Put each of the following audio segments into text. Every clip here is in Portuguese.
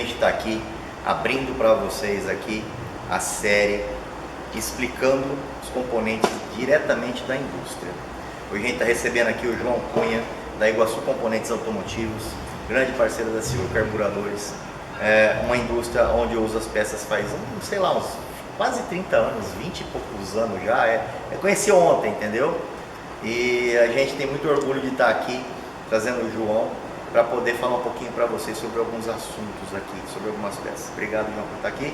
gente está aqui abrindo para vocês aqui a série explicando os componentes diretamente da indústria. Hoje a gente está recebendo aqui o João Cunha da Iguaçu Componentes Automotivos, grande parceiro da Silvio Carburadores, uma indústria onde eu uso as peças faz, sei lá, uns quase 30 anos, 20 e poucos anos já, eu conheci ontem, entendeu? E a gente tem muito orgulho de estar aqui trazendo o João para poder falar um pouquinho para vocês sobre alguns assuntos aqui, sobre algumas peças. Obrigado, João, por estar aqui.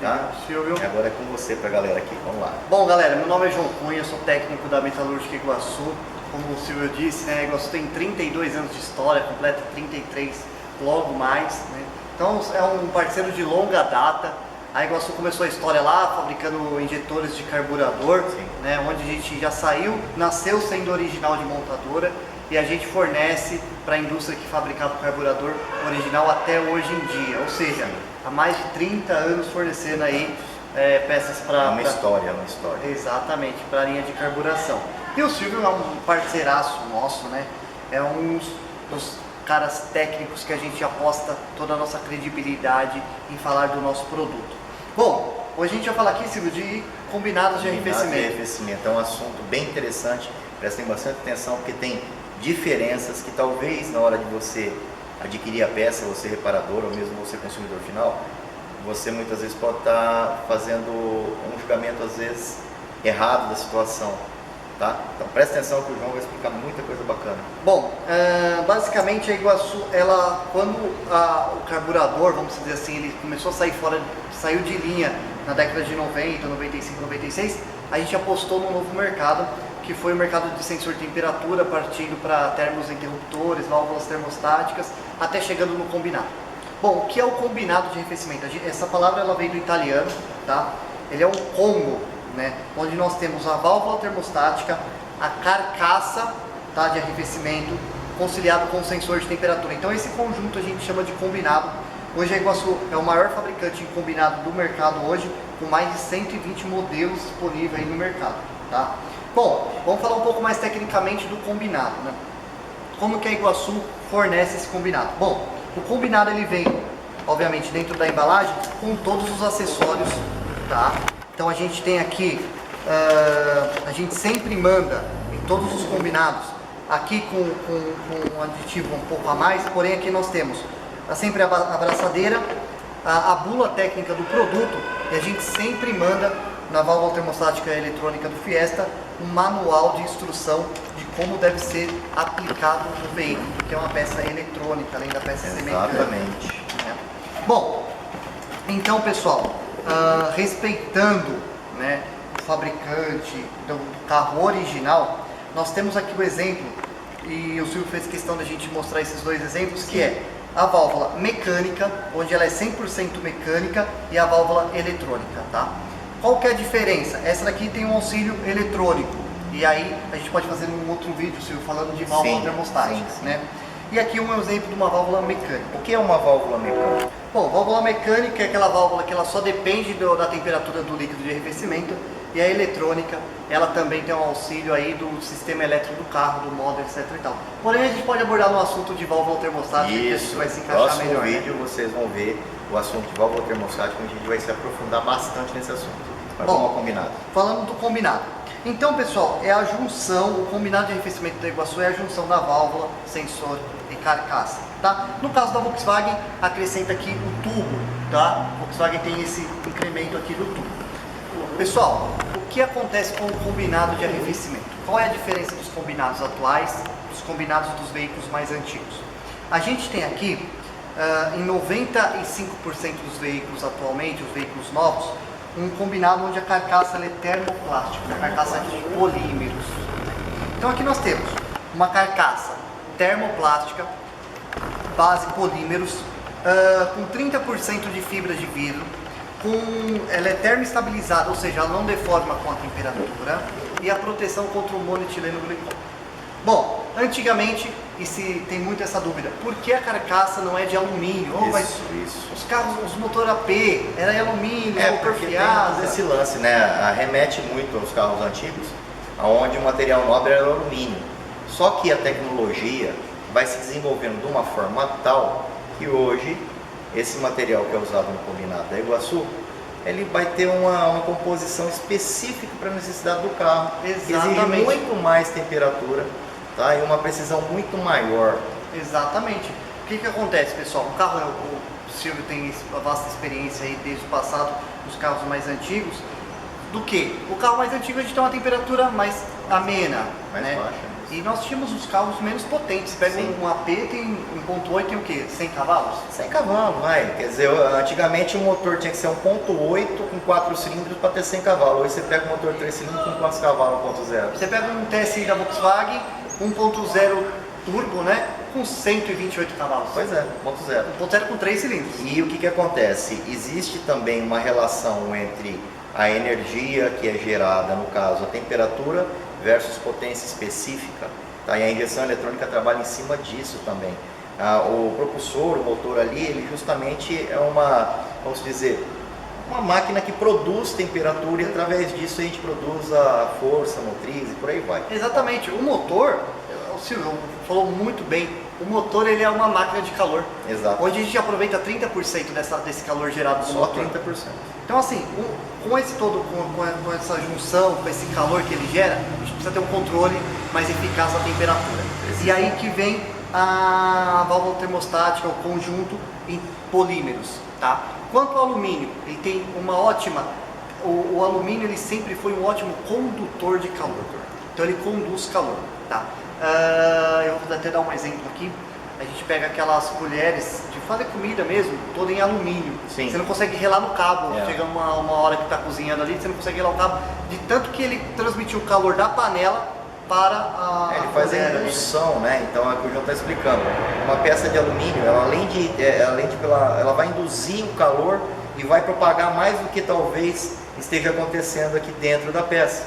Tá? Silvio. E agora é com você para a galera aqui, vamos lá. Bom, galera, meu nome é João Cunha, sou técnico da Metalúrgica Iguaçu. Como o Silvio disse, né, a Iguaçu tem 32 anos de história, completa 33 logo mais, né? Então é um parceiro de longa data. A Iguaçu começou a história lá fabricando injetores de carburador, né, onde a gente já nasceu sendo original de montadora e a gente fornece para a indústria que fabricava o carburador original até hoje em dia, ou seja, há mais de 30 anos fornecendo aí peças para... Uma história. Exatamente, para a linha de carburação. E o Silvio é um parceiraço nosso, né? É um dos caras técnicos que a gente aposta toda a nossa credibilidade em falar do nosso produto. Bom, hoje a gente vai falar aqui, Silvio, de combinados de arrefecimento. É um assunto bem interessante, prestem bastante atenção porque tem diferenças que talvez na hora de você adquirir a peça, você reparador ou mesmo você consumidor final, você muitas vezes pode estar fazendo um julgamento às vezes errado da situação. Tá? Então presta atenção que o João vai explicar muita coisa bacana. Bom, basicamente a Iguaçu, quando o carburador, vamos dizer assim, ele começou a saiu de linha na década de 90, 95, 96, a gente apostou num novo mercado, que foi o mercado de sensor de temperatura, partindo para termos interruptores, válvulas termostáticas, até chegando no combinado. Bom, o que é o combinado de arrefecimento? Essa palavra ela veio do italiano, tá? Ele é um combo, né, onde nós temos a válvula termostática, a carcaça, tá, de arrefecimento, conciliado com o sensor de temperatura. Então esse conjunto a gente chama de combinado. Hoje a Iguaçu é o maior fabricante de combinado do mercado hoje, com mais de 120 modelos disponíveis aí no mercado. Tá? Bom, vamos falar um pouco mais tecnicamente do combinado. Né? Como que a Iguaçu fornece esse combinado? Bom, o combinado ele vem, obviamente, dentro da embalagem com todos os acessórios. Tá? Então a gente tem aqui, a gente sempre manda em todos os combinados, aqui com um aditivo um pouco a mais, porém aqui nós temos sempre a abraçadeira, a bula técnica do produto, e a gente sempre manda na válvula termostática eletrônica do Fiesta um manual de instrução de como deve ser aplicado no veículo, que é uma peça eletrônica, além da peça mecânica. Exatamente. Bom, então pessoal, respeitando, né, o fabricante do carro original, nós temos aqui o exemplo, e o Silvio fez questão da gente mostrar esses dois exemplos, que é a válvula mecânica, onde ela é 100% mecânica, e a válvula eletrônica, tá? Qual que é a diferença? Essa daqui tem um auxílio eletrônico, e aí a gente pode fazer um outro vídeo, Silvio, falando de válvula termostática, né? E aqui um exemplo de uma válvula mecânica. O que é uma válvula mecânica? Bom, válvula mecânica é aquela válvula que ela só depende da temperatura do líquido de arrefecimento, e a eletrônica, ela também tem um auxílio aí do sistema elétrico do carro, do modo, etc e tal. Porém, a gente pode abordar no assunto de válvula termostática, que a gente vai se encaixar melhor. No vídeo vocês vão ver o assunto de válvula termostática, onde a gente vai se aprofundar bastante nesse assunto. Mas vamos ao combinado. Falando do combinado. Então, pessoal, é a junção, o combinado de arrefecimento da Iguaçu é a junção da válvula, sensor e carcaça, tá? No caso da Volkswagen, acrescenta aqui o tubo, tá? A Volkswagen tem esse incremento aqui do tubo. Pessoal, o que acontece com o combinado de arrefecimento? Qual é a diferença dos combinados atuais dos combinados dos veículos mais antigos? A gente tem aqui, em 95% dos veículos atualmente, os veículos novos, um combinado onde a carcaça é termoplástica, uma carcaça de polímeros. Então aqui nós temos uma carcaça termoplástica, base polímeros, com 30% de fibra de vidro, ela é termoestabilizada, ou seja, ela não deforma com a temperatura, e a proteção contra o monoetileno glicol. Bom, antigamente, e se tem muito essa dúvida, por que a carcaça não é de alumínio? Isso. Os carros, os motor AP, era de alumínio, motor porque fiado. tem esse lance, né? Arremete muito aos carros antigos, onde o material nobre era o alumínio. Só que a tecnologia vai se desenvolvendo de uma forma tal que hoje esse material que é usado no combinado da Iguaçu, ele vai ter uma composição específica para a necessidade do carro. Exatamente. Exige muito mais temperatura, tá? E uma precisão muito maior. Exatamente. O que acontece, pessoal? O carro, o Silvio tem uma vasta experiência aí desde o passado, nos carros mais antigos. Do que? O carro mais antigo a gente tem uma temperatura mais amena, Mais né? baixa. E nós tínhamos os carros menos potentes. Você pega Sim. um AP, tem 1.8, tem o quê? 100 cavalos? 100 cavalos, vai. Quer dizer, antigamente o motor tinha que ser 1.8 com 4 cilindros para ter 100 cavalos. Hoje você pega um motor 3 cilindros com quantos cavalos 1.0? Você pega um TSI da Volkswagen 1.0 turbo, né? Com 128 cavalos. Pois é, 1.0. 1.0 com 3 cilindros. E o que acontece? Existe também uma relação entre a energia que é gerada, no caso a temperatura, versus potência específica. Tá? E a injeção eletrônica trabalha em cima disso também. O propulsor, o motor ali, ele justamente é vamos dizer, uma máquina que produz temperatura e através disso a gente produz a força motriz e por aí vai. Exatamente. O motor, o Silvio falou muito bem, o motor ele é uma máquina de calor. Exato. Onde a gente aproveita 30% desse calor gerado do Só motor. 30%. Então assim, com essa junção, com esse calor que ele gera, a gente precisa ter um controle mais eficaz da temperatura. E aí que vem a válvula termostática, o conjunto em polímeros, tá? Quanto ao alumínio, ele tem uma ótima, o alumínio ele sempre foi um ótimo condutor de calor. Então ele conduz calor, tá? Eu vou até dar um exemplo aqui. A gente pega aquelas colheres de fazer comida mesmo, toda em alumínio. Sim. Você não consegue relar no cabo. É. Chega uma hora que está cozinhando ali, você não consegue relar o cabo, de tanto que ele transmitiu o calor da panela para a Ele faz a colher ali. indução, né? Então é o que o João está explicando. Uma peça de alumínio, ela vai induzir o calor e vai propagar mais do que talvez esteja acontecendo aqui dentro da peça.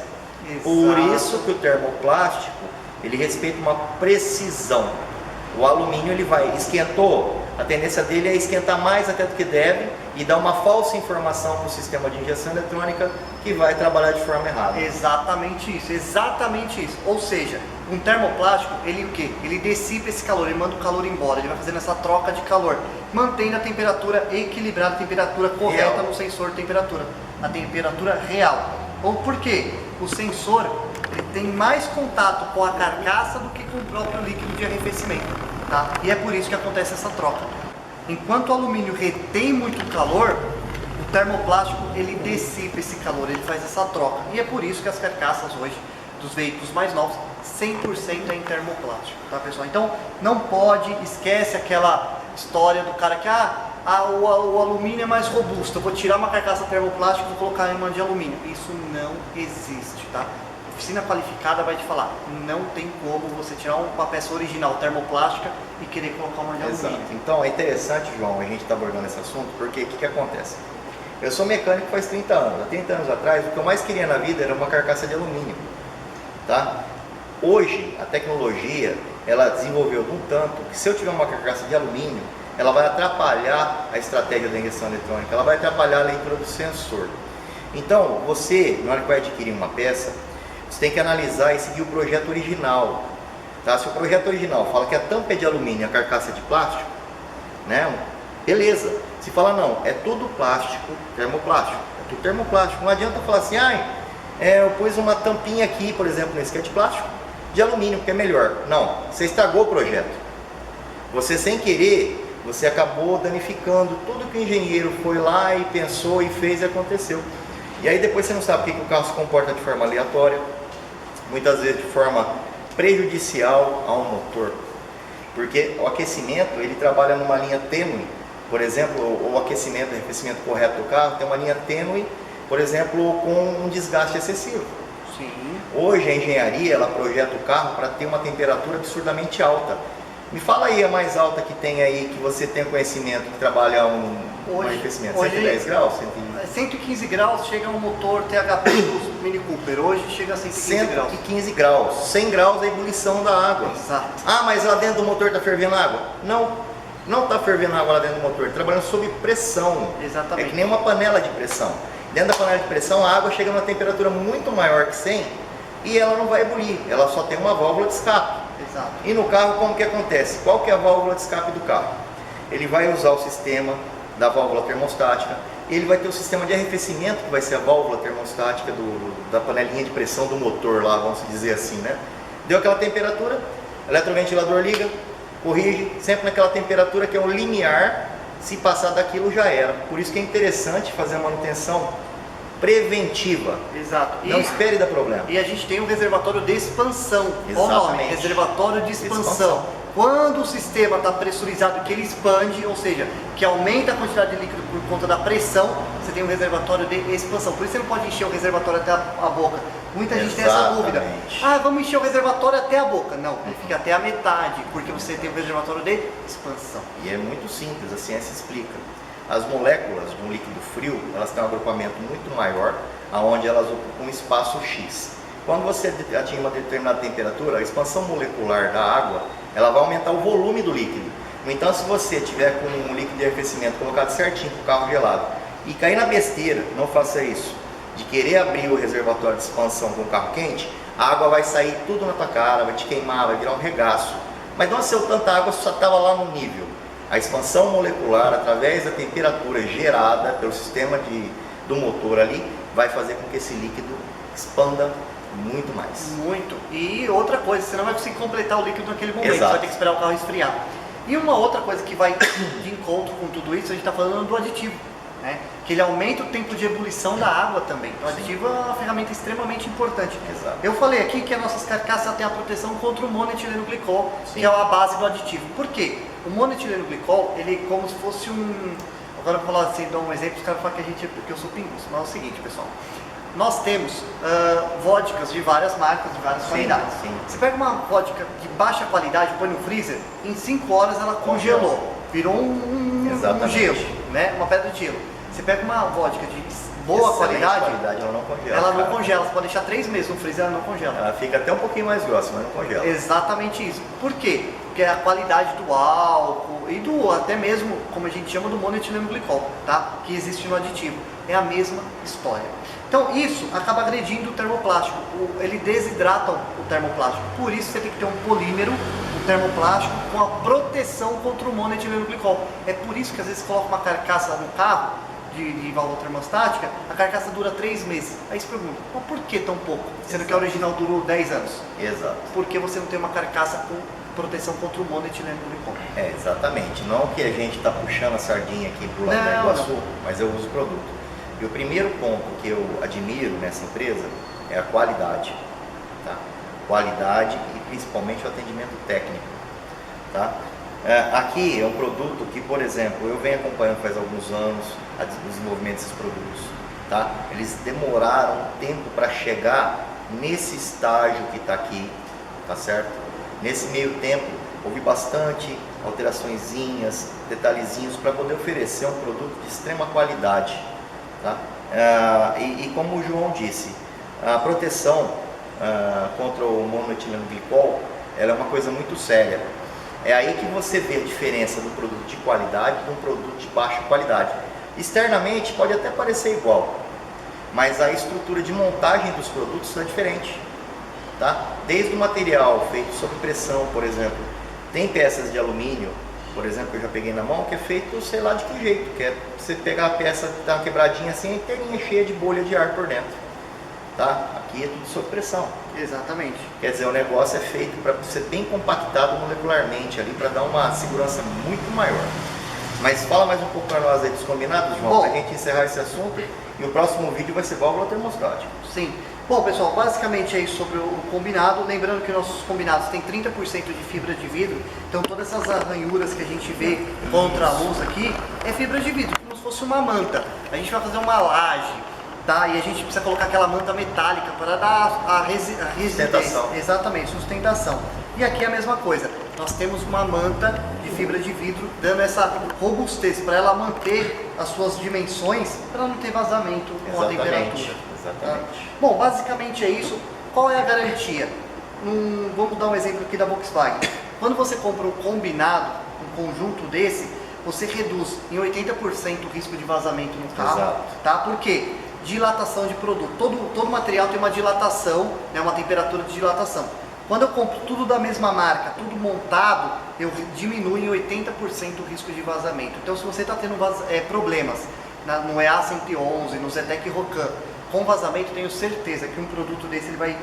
Por Exato. isso que o termoplástico, ele respeita uma precisão. O alumínio ele esquentou, a tendência dele é esquentar mais até do que deve e dar uma falsa informação para o sistema de injeção eletrônica que vai trabalhar de forma errada. Exatamente isso, exatamente isso. Ou seja, um termoplástico, ele o quê? Ele dissipa esse calor, ele manda o calor embora, ele vai fazendo essa troca de calor, mantendo a temperatura equilibrada, a temperatura correta Real. no sensor de temperatura, a temperatura real. Ou por quê? O sensor ele tem mais contato com a carcaça do que com o próprio líquido de arrefecimento, tá? E é por isso que acontece essa troca. Enquanto o alumínio retém muito calor, o termoplástico ele dissipa esse calor, ele faz essa troca. E é por isso que as carcaças hoje dos veículos mais novos 100% é em termoplástico, tá, pessoal? Então não pode, esquece aquela história do cara que o alumínio é mais robusto, eu vou tirar uma carcaça termoplástico e vou colocar em uma de alumínio. Isso não existe, tá? Oficina qualificada vai te falar, não tem como você tirar uma peça original termoplástica e querer colocar uma de alumínio. Exato. Então é interessante, João, a gente está abordando esse assunto, porque o que acontece? Eu sou mecânico faz 30 anos. Há 30 anos atrás, o que eu mais queria na vida era uma carcaça de alumínio. Tá? Hoje, a tecnologia, ela desenvolveu de um tanto que se eu tiver uma carcaça de alumínio, ela vai atrapalhar a estratégia da injeção eletrônica, ela vai atrapalhar a leitura do sensor. Então, você, na hora que vai adquirir uma peça, você tem que analisar e seguir o projeto original. Tá? Se o projeto original fala que a tampa é de alumínio e a carcaça é de plástico, né? Beleza. Se fala não, é tudo plástico, termoplástico, é tudo termoplástico. Não adianta falar assim, eu pus uma tampinha aqui, por exemplo, nesse que é de plástico, de alumínio, porque é melhor. Não, você estragou o projeto. Você sem querer, você acabou danificando tudo que o engenheiro foi lá e pensou e fez e aconteceu. E aí depois você não sabe porque que o carro se comporta de forma aleatória, muitas vezes de forma prejudicial ao motor. Porque o aquecimento, ele trabalha numa linha tênue. Por exemplo, o aquecimento, o arrefecimento correto do carro tem uma linha tênue, por exemplo, com um desgaste excessivo. Sim. Hoje a engenharia, ela projeta o carro para ter uma temperatura absurdamente alta. Me fala aí a mais alta que tem aí, que você tem conhecimento, que trabalha um arrefecimento, 110 graus? 115 graus chega no motor THP do Mini Cooper, hoje chega a 115 graus. 115 graus, 100 graus a ebulição da água. Exato. Mas lá dentro do motor está fervendo água? Não está fervendo água lá dentro do motor, está trabalhando sob pressão. Exatamente. É que nem uma panela de pressão. Dentro da panela de pressão, a água chega numa temperatura muito maior que 100 e ela não vai ebulir, ela só tem uma válvula de escape. Exato. E no carro, como que acontece? Qual que é a válvula de escape do carro? Ele vai usar o sistema da válvula termostática. Ele vai ter o sistema de arrefecimento, que vai ser a válvula termostática da panelinha de pressão do motor lá, vamos dizer assim, né? Deu aquela temperatura, eletroventilador liga, corrige, sempre naquela temperatura que é o limiar, se passar daquilo já era. Por isso que é interessante fazer a manutenção preventiva. Exato. Não espere dar problema. E a gente tem um reservatório de expansão. Exatamente. Qual o nome? Reservatório de expansão. Quando o sistema está pressurizado, que ele expande, ou seja, que aumenta a quantidade de líquido por conta da pressão, você tem um reservatório de expansão. Por isso você não pode encher o reservatório até a boca. Muita gente tem essa dúvida. Ah, vamos encher o reservatório até a boca. Não, ele fica até a metade, porque você tem um reservatório de expansão. E é muito simples, a ciência explica. As moléculas de um líquido frio, elas têm um agrupamento muito maior, onde elas ocupam um espaço X. Quando você atinge uma determinada temperatura, a expansão molecular da água, ela vai aumentar o volume do líquido. No entanto, se você tiver com um líquido de arrefecimento colocado certinho para o carro gelado e cair na besteira, não faça isso, de querer abrir o reservatório de expansão com o carro quente, a água vai sair tudo na tua cara, vai te queimar, vai virar um regaço. Mas não nasceu tanta água, só estava lá no nível. A expansão molecular, através da temperatura gerada pelo sistema do motor ali, vai fazer com que esse líquido expanda muito mais. Muito. E outra coisa, você não vai conseguir completar o líquido naquele momento, Exato. você vai ter que esperar o carro esfriar. E uma outra coisa que vai de encontro com tudo isso, a gente está falando do aditivo, né? Que ele aumenta o tempo de ebulição da água também. O aditivo é uma ferramenta extremamente importante. Exato. Eu falei aqui que as nossas carcaças têm a proteção contra o monoetileno glicol, Sim. que é a base do aditivo. Por quê? O monoetileno glicol, ele é como se fosse um... Agora eu vou falar assim, dar um exemplo, os caras falam que eu sou pinguço, mas é o seguinte, pessoal. Nós temos vodkas de várias marcas, de várias qualidades. Sim. Você pega uma vodka de baixa qualidade, põe no freezer, em 5 horas ela congelou, virou um gelo, né? Uma pedra de gelo. Você pega uma vodka de boa qualidade, ela não congela. ela não congela. Você pode deixar 3 meses no freezer, ela não congela. Ela fica até um pouquinho mais grossa, mas não congela. Exatamente isso. Por quê? Porque é a qualidade do álcool e do até mesmo, como a gente chama, do monoetileno glicol, tá? Que existe no aditivo. É a mesma história. Então isso acaba agredindo o termoplástico, ele desidrata o termoplástico. Por isso você tem que ter um polímero, um termoplástico, com a proteção contra o monoetileno glicol. É por isso que às vezes coloca uma carcaça no carro de válvula termostática, a carcaça dura 3 meses. Aí você pergunta, mas por que tão pouco? Sendo que a original durou 10 anos. Exato. Porque você não tem uma carcaça com proteção contra o monoetileno glicol. É, exatamente. Não que a gente está puxando a sardinha aqui pro lado da Iguaçu, mas eu uso o produto. E o primeiro ponto que eu admiro nessa empresa é a qualidade, tá? Qualidade e principalmente o atendimento técnico, tá? Aqui é um produto que, por exemplo, eu venho acompanhando faz alguns anos o desenvolvimento desses produtos, tá? Eles demoraram um tempo para chegar nesse estágio que está aqui, tá certo? Nesse meio tempo houve bastante alteraçõezinhas, detalhezinhos para poder oferecer um produto de extrema qualidade. Tá? E como o João disse, a proteção contra o monoetileno glicol, ela é uma coisa muito séria. É aí que você vê a diferença do produto de qualidade de um produto de baixa qualidade. Externamente pode até parecer igual, mas a estrutura de montagem dos produtos é diferente. Tá? Desde o material feito sob pressão, por exemplo, tem peças de alumínio, por exemplo, que eu já peguei na mão, que é feito sei lá de que jeito, que é você pegar a peça que está quebradinha assim, inteirinha, cheia de bolha de ar por dentro, tá? Aqui é tudo sob pressão. Exatamente. Quer dizer, o negócio é feito para ser bem compactado molecularmente ali, para dar uma segurança muito maior. Mas fala mais um pouco para nós aí dos combinados, João, para a gente encerrar esse assunto, e o próximo vídeo vai ser válvula termostática. Sim. Bom, pessoal, basicamente é isso sobre o combinado. Lembrando que nossos combinados têm 30% de fibra de vidro, então todas essas arranhuras que a gente vê contra a luz aqui é fibra de vidro, como se fosse uma manta. A gente vai fazer uma laje, tá? E a gente precisa colocar aquela manta metálica para dar a resistência. Exatamente, sustentação. E aqui é a mesma coisa. Nós temos uma manta de fibra de vidro dando essa robustez para ela manter as suas dimensões, para não ter vazamento com a temperatura. Exatamente. Tá? Bom, basicamente é isso. Qual é a garantia? Vamos dar um exemplo aqui da Volkswagen. Quando você compra um combinado, um conjunto desse, você reduz em 80% o risco de vazamento no carro. Exato. Tá? Por quê? Dilatação de produto. Todo material tem uma dilatação, né, uma temperatura de dilatação. Quando eu compro tudo da mesma marca, tudo montado, eu diminuo em 80% o risco de vazamento. Então, se você está tendo problemas no EA111, no Zetec Rocan, com vazamento, tenho certeza que um produto desse ele vai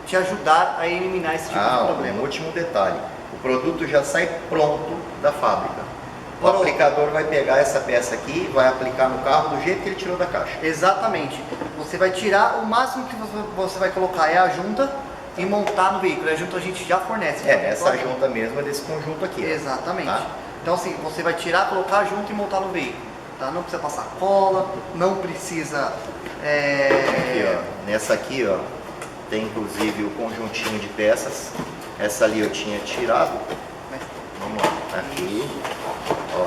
te ajudar a eliminar esse tipo de problema. Um último detalhe, o produto já sai pronto da fábrica. O aplicador vai pegar essa peça aqui, vai aplicar no carro do jeito que ele tirou da caixa. Exatamente. Você vai tirar, o máximo que você vai colocar é a junta e montar no veículo. A junta a gente já fornece. Essa junta mesmo é desse conjunto aqui. Exatamente. Tá? Então assim, você vai tirar, colocar a junta e montar no veículo. Tá? Não precisa passar cola, não precisa... Aqui, ó. Nessa aqui, ó, tem inclusive o conjuntinho de peças. Essa ali eu tinha tirado. Vamos lá, tá aqui. Ó.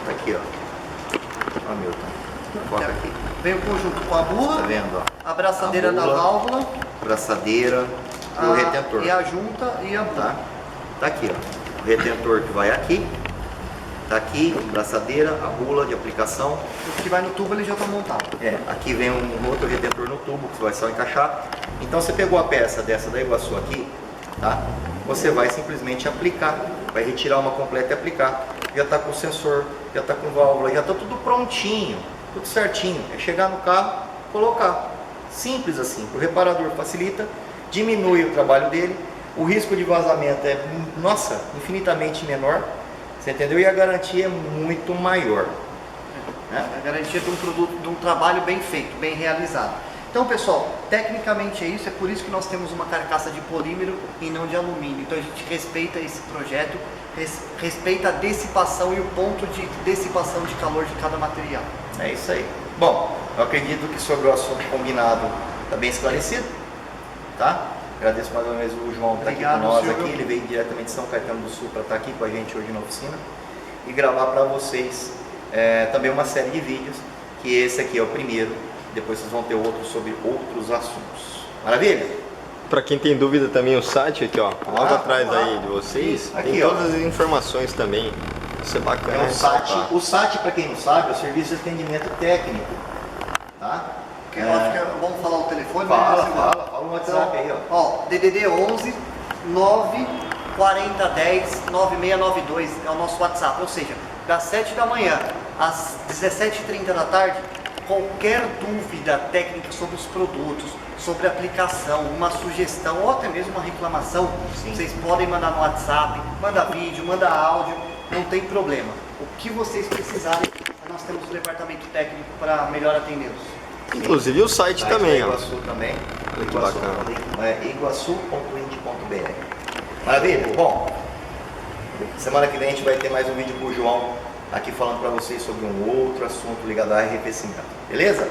Tá aqui, ó. Ó, Milton. Foca aqui. Vem o conjunto com a bula. Tá vendo, ó? A braçadeira da válvula. Braçadeira e o retentor. E a junta e a bula. Tá aqui, ó. O retentor que vai aqui. Tá aqui, braçadeira, a bula de aplicação. O que vai no tubo ele já está montado. Aqui vem um outro retentor no tubo que você vai só encaixar. Então você pegou a peça dessa da Iguaçu aqui, tá? Você vai simplesmente aplicar, vai retirar uma completa e aplicar. Já está com o sensor, já está com válvula, já está tudo prontinho, tudo certinho. É chegar no carro, colocar. Simples assim, o reparador facilita, diminui o trabalho dele, o risco de vazamento é, nossa, infinitamente menor, você entendeu? E a garantia é muito maior. A garantia de um produto, de um trabalho bem feito, bem realizado. Então, pessoal, tecnicamente é isso, é por isso que nós temos uma carcaça de polímero e não de alumínio. Então a gente respeita esse projeto, respeita a dissipação e o ponto de dissipação de calor de cada material. É isso aí. Bom, eu acredito que sobre o assunto combinado está bem esclarecido, tá? Agradeço mais uma vez o João estar aqui com nós aqui. Ele veio diretamente de São Caetano do Sul para estar aqui com a gente hoje na oficina e gravar para vocês também uma série de vídeos, que esse aqui é o primeiro. Depois vocês vão ter outros sobre outros assuntos. Maravilha? Para quem tem dúvida também, o site aqui, ó, logo atrás aí de vocês, aqui, tem todas as informações também. Isso é bacana. O SAT, para quem não sabe, é o Serviço de Atendimento Técnico. Tá? Eu acho que vamos falar o telefone? Fala o WhatsApp aí, ó. DDD 11 9 40 10 9692 é o nosso WhatsApp, ou seja, das 7 da manhã às 17h30 da tarde, qualquer dúvida técnica sobre os produtos, sobre a aplicação, uma sugestão ou até mesmo uma reclamação, vocês podem mandar no WhatsApp, manda vídeo, manda áudio, não tem problema. O que vocês precisarem, nós temos o departamento técnico para melhor atendê-los. Inclusive o site também, ó. Iguaçu também. Olha que bacana. Iguaçu.ind.br. Maravilha? Bom, semana que vem a gente vai ter mais um vídeo com o João aqui falando para vocês sobre um outro assunto ligado a arrefecimento. Beleza?